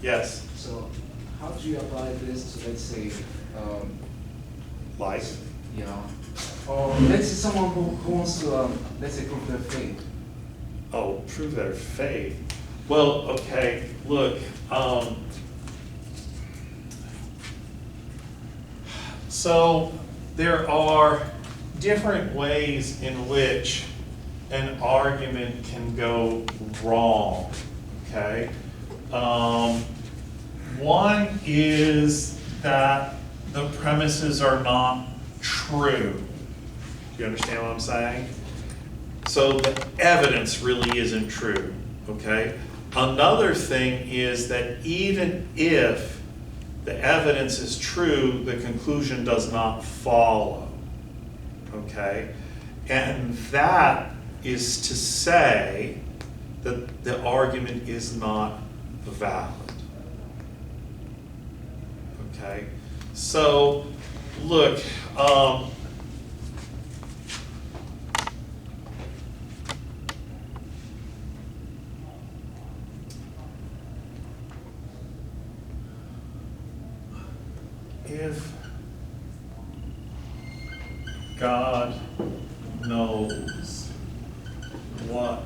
Yes. So how do you apply this to, let's say, Life. yeah, or let's say someone who wants to, let's say, prove their faith? Oh, prove their faith. Well, okay, look, so there are different ways in which an argument can go wrong, okay? One is that the premises are not true. Do you understand what I'm saying? So the evidence really isn't true, okay? Another thing is that even if the evidence is true, the conclusion does not follow, okay? And that is to say that the argument is not valid, okay? So, look, if God knows what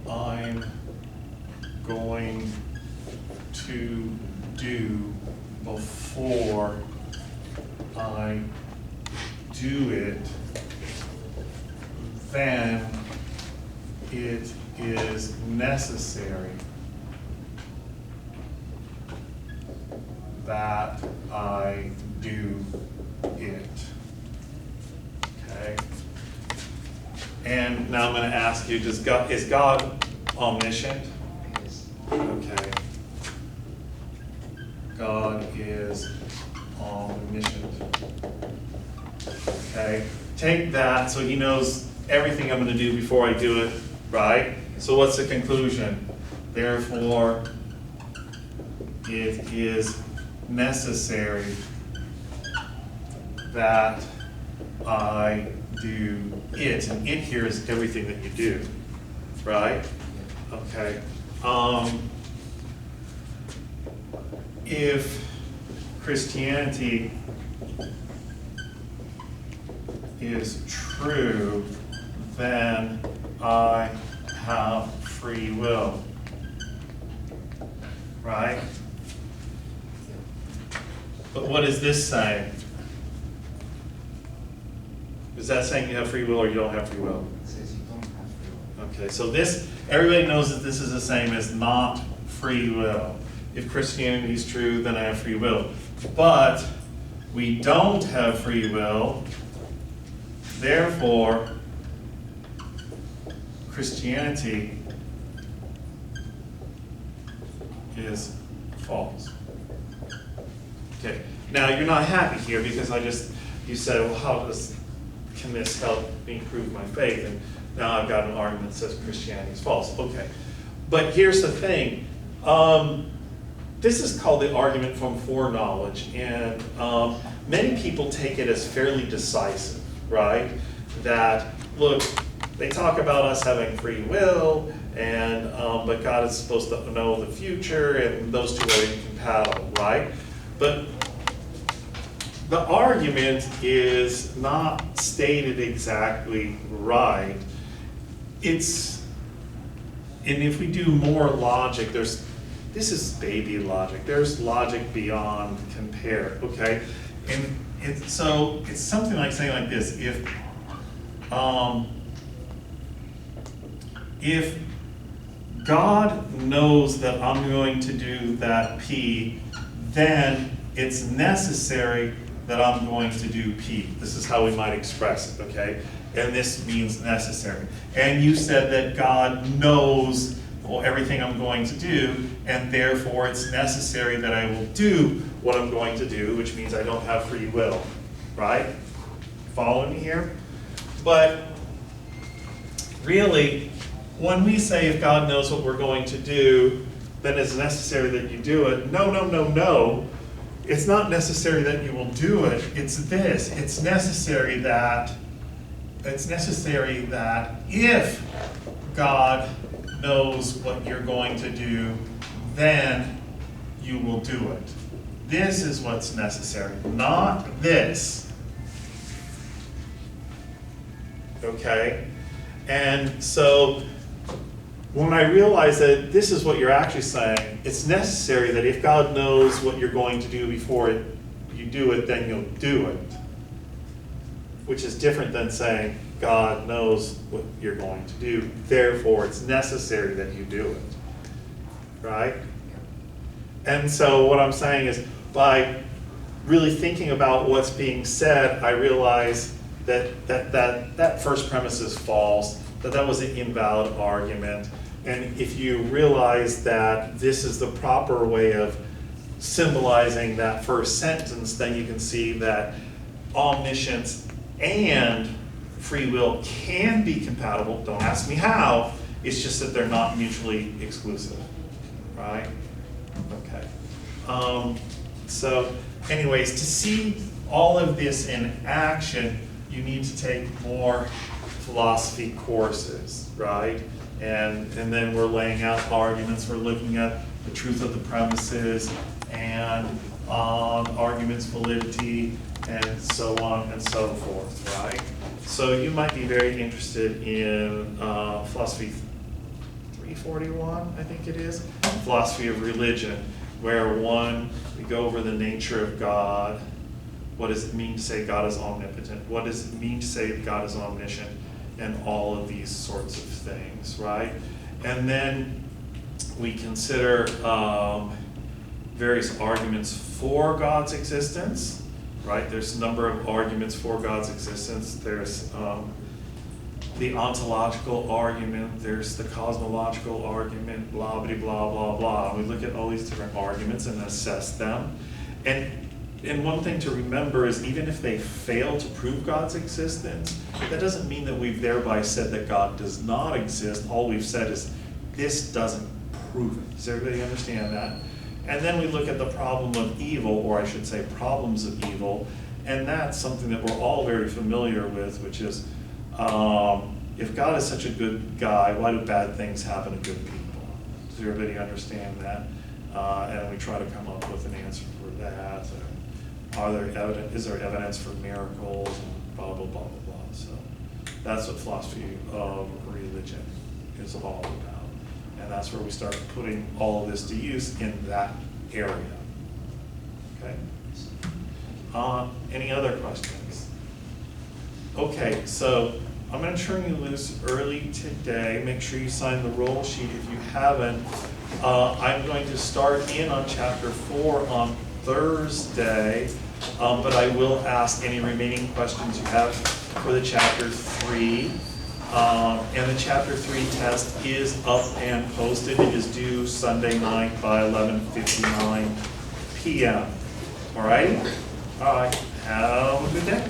I'm going to do before I do it, then it is necessary that I do it. Okay? And now I'm going to ask you, is God omniscient? Yes. Okay. God is omniscient. Okay? Take that, so he knows everything I'm going to do before I do it, right? So what's the conclusion? Therefore, it is necessary that I do it. And it here is everything that you do, right? Okay. If Christianity is true, then I have free will, right? But what is this saying? Is that saying you have free will or you don't have free will? It says you don't have free will. Okay, so this, everybody knows that this is the same as not free will. If Christianity is true, then I have free will. But we don't have free will, therefore, Christianity is false. Okay, now you're not happy here because you said, well, can this help me prove my faith? And now I've got an argument that says Christianity is false. Okay, but here's the thing. This is called the argument from foreknowledge, and many people take it as fairly decisive, right? That, look, they talk about us having free will, and but God is supposed to know the future, and those two are incompatible, right? But the argument is not stated exactly right. And if we do more logic, this is baby logic. There's logic beyond compare, okay? And so it's something like saying like this: if God knows that I'm going to do that P, then it's necessary that I'm going to do P. This is how we might express it, okay? And this means necessary. And you said that God knows everything I'm going to do, and therefore it's necessary that I will do what I'm going to do, which means I don't have free will, right? Follow me here? But really, when we say if God knows what we're going to do, then it's necessary that you do it. No. It's not necessary that you will do it. It's this. It's necessary that if God knows what you're going to do, then you will do it. This is what's necessary, not this. Okay? And so when I realize that this is what you're actually saying, it's necessary that if God knows what you're going to do before you do it, then you'll do it. Which is different than saying God knows what you're going to do, therefore it's necessary that you do it. Right? And so what I'm saying is, by really thinking about what's being said, I realize that first premise is false, that was an invalid argument. And if you realize that this is the proper way of symbolizing that first sentence, then you can see that omniscience and free will can be compatible. Don't ask me how, it's just that they're not mutually exclusive, right? Okay. So anyways, to see all of this in action, you need to take more philosophy courses, right? And then we're laying out arguments, we're looking at the truth of the premises and arguments validity and so on and so forth, right? So you might be very interested in philosophy 341, I think it is, philosophy of religion, where we go over the nature of God. What does it mean to say God is omnipotent? What does it mean to say God is omniscient? And all of these sorts of things, right? And then we consider various arguments for God's existence, right? There's a number of arguments for God's existence. There's the ontological argument, there's the cosmological argument, blah, blah, blah, blah, blah. We look at all these different arguments and assess them. And one thing to remember is even if they fail to prove God's existence, that doesn't mean that we've thereby said that God does not exist. All we've said is this doesn't prove it. Does everybody understand that? And then we look at the problem of evil, or I should say problems of evil, and that's something that we're all very familiar with, which is if God is such a good guy, why do bad things happen to good people? Does everybody understand that? And we try to come up with an answer for that. Is there evidence for miracles and blah, blah, blah, blah, blah. So that's what philosophy of religion is all about. And that's where we start putting all of this to use in that area. Okay? Any other questions? Okay, so I'm going to turn you loose early today. Make sure you sign the roll sheet if you haven't. I'm going to start in on chapter 4 on Thursday, but I will ask any remaining questions you have for the chapter 3. And the chapter 3 test is up and posted. It is due Sunday night by 11:59 p.m. All right? All right. Have a good day.